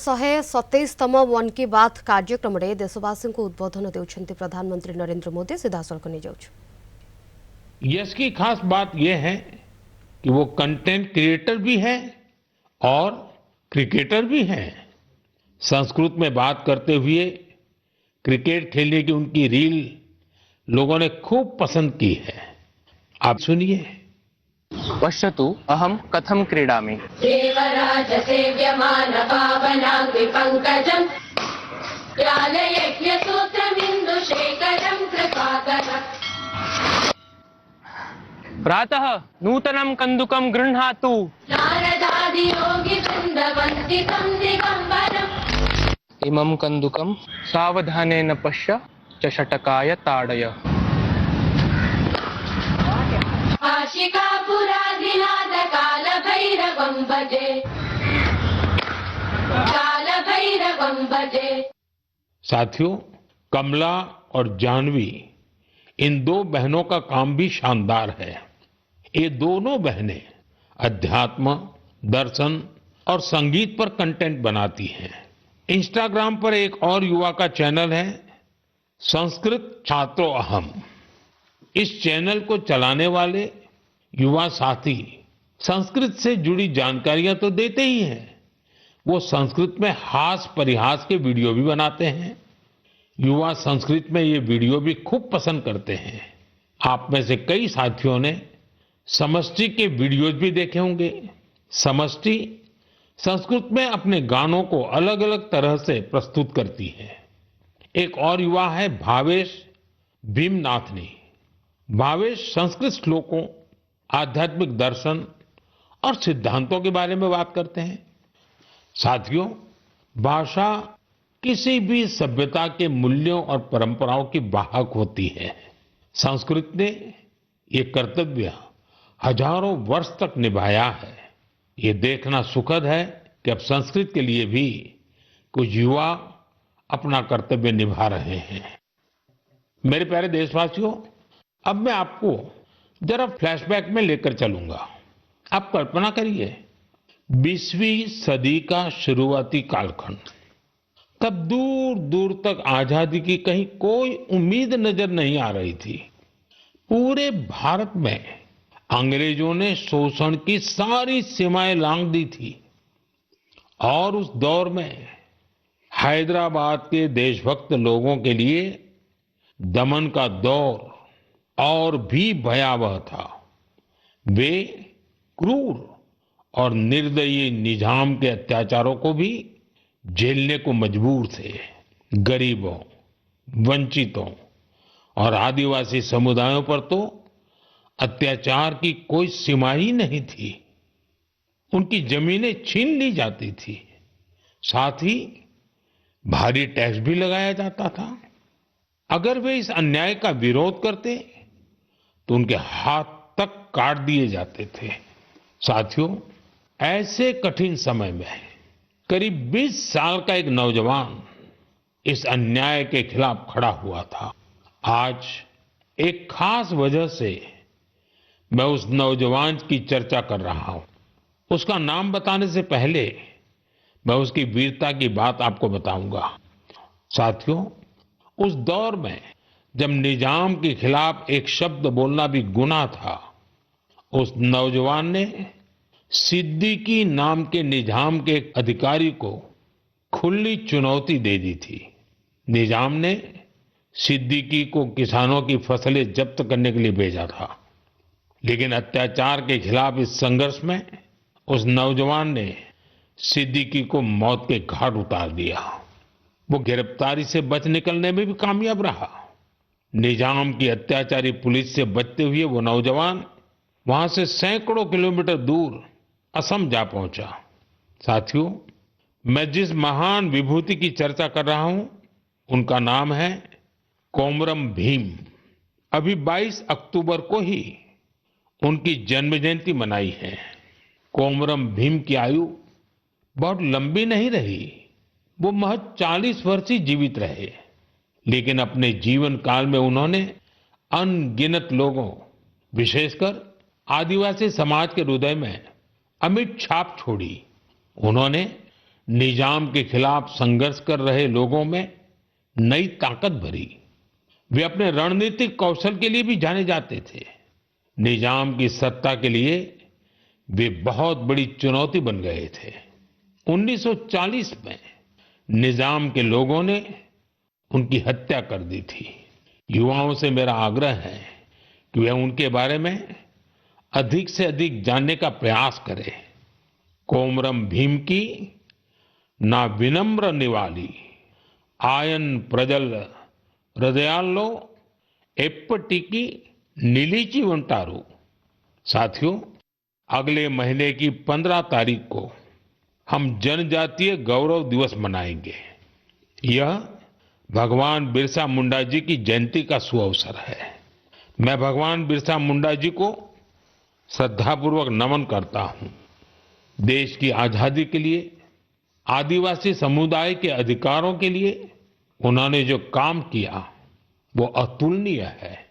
127तम one की बात कार्यक्रम में देशवासी को उद्बोधन देउछन्ति प्रधानमंत्री नरेंद्र मोदी सीधासलख नहीं जाउछ। यश की खास बात यह है कि वो कंटेंट क्रिएटर भी है और क्रिकेटर भी हैं। संस्कृत में बात करते हुए क्रिकेट खेलने की उनकी रील लोगों ने खूब पसंद की है। आप सुनिए। पश्यतु अहम कथम क्रीडामि। देवराज सेव्यमान पावनाग्नि पंकजम् ज्ञानयज्ञ सूत्रमिन्दु शेखरम् कृपाकरम्। प्रातः नूतनं कन्दुकं गृह्णातु। नारदादि योगी वृन्दवन्ति तं दिगम्बरम्। इमं कन्दुकं सावधानेन पश्य च षटकाय ताडय। काशिकापुराधिनाथ कालभैरवं भजे, कालभैरवं भजे। साथियों, कमला और जानवी इन दो बहनों का काम भी शानदार है। ये दोनों बहनें अध्यात्म, दर्शन और संगीत पर कंटेंट बनाती हैं। इंस्टाग्राम पर एक और युवा का चैनल है संस्कृत छात्रो अहम। इस चैनल को चलाने वाले युवा साथी संस्कृत से जुड़ी जानकारियां तो देते ही हैं, वो संस्कृत में हास परिहास के वीडियो भी बनाते हैं। युवा संस्कृत में ये वीडियो भी खूब पसंद करते हैं। आप में से कई साथियों ने समष्टि के वीडियोज भी देखे होंगे। समष्टि संस्कृत में अपने गानों को अलग अलग तरह से प्रस्तुत करती है। एक और युवा है भावेश भीमनाथनी। भावेश संस्कृत श्लोकों, आध्यात्मिक दर्शन और सिद्धांतों के बारे में बात करते हैं। साथियों, भाषा किसी भी सभ्यता के मूल्यों और परंपराओं की वाहक होती है। संस्कृत ने ये कर्तव्य हजारों वर्ष तक निभाया है। ये देखना सुखद है कि अब संस्कृत के लिए भी कुछ युवा अपना कर्तव्य निभा रहे हैं। मेरे प्यारे देशवासियों, अब मैं आपको जरा फ्लैशबैक में लेकर चलूंगा। आप कल्पना करिए, 20वीं सदी का शुरुआती कालखंड। तब दूर दूर तक आजादी की कहीं कोई उम्मीद नजर नहीं आ रही थी। पूरे भारत में अंग्रेजों ने शोषण की सारी सीमाएं लांघ दी थी और उस दौर में हैदराबाद के देशभक्त लोगों के लिए दमन का दौर और भी भयावह था। वे क्रूर और निर्दयी निजाम के अत्याचारों को भी झेलने को मजबूर थे। गरीबों, वंचितों और आदिवासी समुदायों पर तो अत्याचार की कोई सीमा ही नहीं थी। उनकी जमीनें छीन ली जाती थी, साथ ही भारी टैक्स भी लगाया जाता था। अगर वे इस अन्याय का विरोध करते तो उनके हाथ तक काट दिए जाते थे। साथियों, ऐसे कठिन समय में करीब 20 साल का एक नौजवान इस अन्याय के खिलाफ खड़ा हुआ था। आज एक खास वजह से मैं उस नौजवान की चर्चा कर रहा हूं। उसका नाम बताने से पहले मैं उसकी वीरता की बात आपको बताऊंगा। साथियों, उस दौर में जब निजाम के खिलाफ एक शब्द बोलना भी गुनाह था, उस नौजवान ने सिद्दीकी नाम के निजाम के एक अधिकारी को खुली चुनौती दे दी थी। निजाम ने सिद्दीकी को किसानों की फसलें जब्त करने के लिए भेजा था, लेकिन अत्याचार के खिलाफ इस संघर्ष में उस नौजवान ने सिद्दीकी को मौत के घाट उतार दिया। वो गिरफ्तारी से बच निकलने में भी कामयाब रहा। निजाम की अत्याचारी पुलिस से बचते हुए वो नौजवान वहां से सैकड़ों किलोमीटर दूर असम जा पहुंचा। साथियों, मैं जिस महान विभूति की चर्चा कर रहा हूं, उनका नाम है कोमरम भीम। अभी 22 अक्टूबर को ही उनकी जन्म जयंती मनाई है। कोमरम भीम की आयु बहुत लंबी नहीं रही। वो महज 40 वर्ष ही जीवित रहे, लेकिन अपने जीवन काल में उन्होंने अनगिनत लोगों, विशेषकर आदिवासी समाज के हृदय में अमिट छाप छोड़ी। उन्होंने निजाम के खिलाफ संघर्ष कर रहे लोगों में नई ताकत भरी। वे अपने रणनीतिक कौशल के लिए भी जाने जाते थे। निजाम की सत्ता के लिए वे बहुत बड़ी चुनौती बन गए थे। 1940 में निजाम के लोगों ने उनकी हत्या कर दी थी। युवाओं से मेरा आग्रह है कि वे उनके बारे में अधिक से अधिक जानने का प्रयास करें। कोमरम भीम की ना विनम्र निवाली आयन प्रजल हृदयालो एप्पटिकी नीलीची वंटारू। साथियों, अगले महीने की 15 तारीख को हम जनजातीय गौरव दिवस मनाएंगे। यह भगवान बिरसा मुंडा जी की जयंती का सुअवसर है। मैं भगवान बिरसा मुंडा जी को श्रद्धापूर्वक नमन करता हूं। देश की आजादी के लिए, आदिवासी समुदाय के अधिकारों के लिए उन्होंने जो काम किया वो अतुलनीय है।